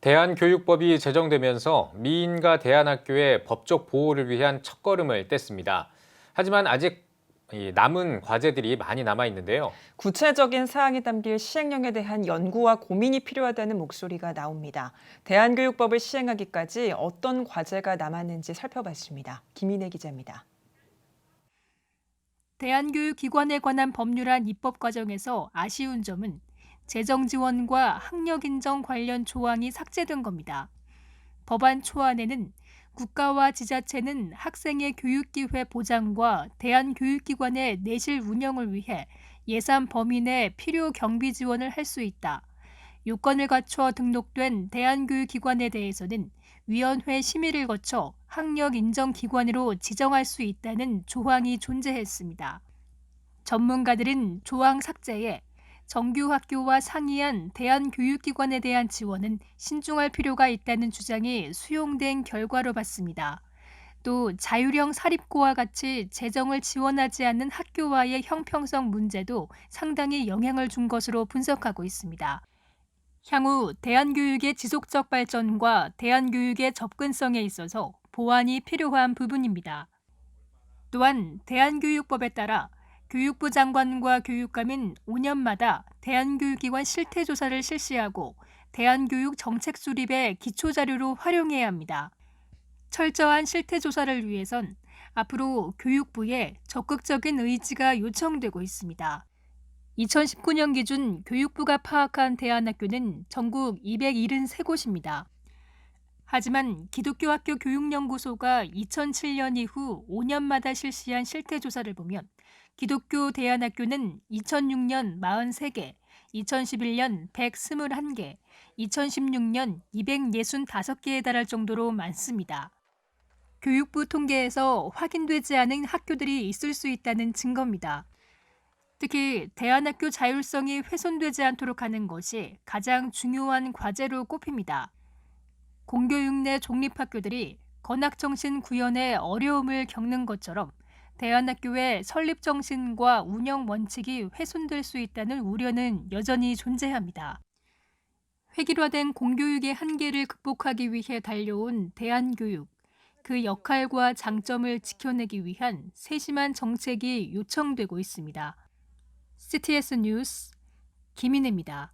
대한교육법이 제정되면서 미인과 대안학교의 법적 보호를 위한 첫걸음을 뗐습니다. 하지만 아직 남은 과제들이 많이 남아 있는데요. 구체적인 사항이 담길 시행령에 대한 연구와 고민이 필요하다는 목소리가 나옵니다. 대한교육법을 시행하기까지 어떤 과제가 남았는지 살펴봤습니다. 김인혜 기자입니다. 대한교육기관에 관한 법률안 입법 과정에서 아쉬운 점은 재정 지원과 학력 인정 관련 조항이 삭제된 겁니다. 법안 초안에는 국가와 지자체는 학생의 교육기회 보장과 대한교육기관의 내실 운영을 위해 예산 범위 내 필요 경비 지원을 할 수 있다. 요건을 갖춰 등록된 대한교육기관에 대해서는 위원회 심의를 거쳐 학력 인정 기관으로 지정할 수 있다는 조항이 존재했습니다. 전문가들은 조항 삭제에 정규 학교와 상이한 대한교육기관에 대한 지원은 신중할 필요가 있다는 주장이 수용된 결과로 봤습니다. 또 자율형 사립고와 같이 재정을 지원하지 않는 학교와의 형평성 문제도 상당히 영향을 준 것으로 분석하고 있습니다. 향후 대한교육의 지속적 발전과 대한교육의 접근성에 있어서 보완이 필요한 부분입니다. 또한 대한교육법에 따라 교육부 장관과 교육감은 5년마다 대한교육기관 실태조사를 실시하고 대한교육 정책 수립의 기초자료로 활용해야 합니다. 철저한 실태조사를 위해선 앞으로 교육부에 적극적인 의지가 요청되고 있습니다. 2019년 기준 교육부가 파악한 대안학교는 전국 273곳입니다. 하지만 기독교학교 교육연구소가 2007년 이후 5년마다 실시한 실태조사를 보면 기독교 대안학교는 2006년 43개, 2011년 121개, 2016년 265개에 달할 정도로 많습니다. 교육부 통계에서 확인되지 않은 학교들이 있을 수 있다는 증거입니다. 특히 대안학교 자율성이 훼손되지 않도록 하는 것이 가장 중요한 과제로 꼽힙니다. 공교육 내 종립학교들이 건학정신 구현에 어려움을 겪는 것처럼 대안학교의 설립정신과 운영 원칙이 훼손될 수 있다는 우려는 여전히 존재합니다. 획일화된 공교육의 한계를 극복하기 위해 달려온 대안교육, 그 역할과 장점을 지켜내기 위한 세심한 정책이 요청되고 있습니다. CTS 뉴스 김인혜입니다.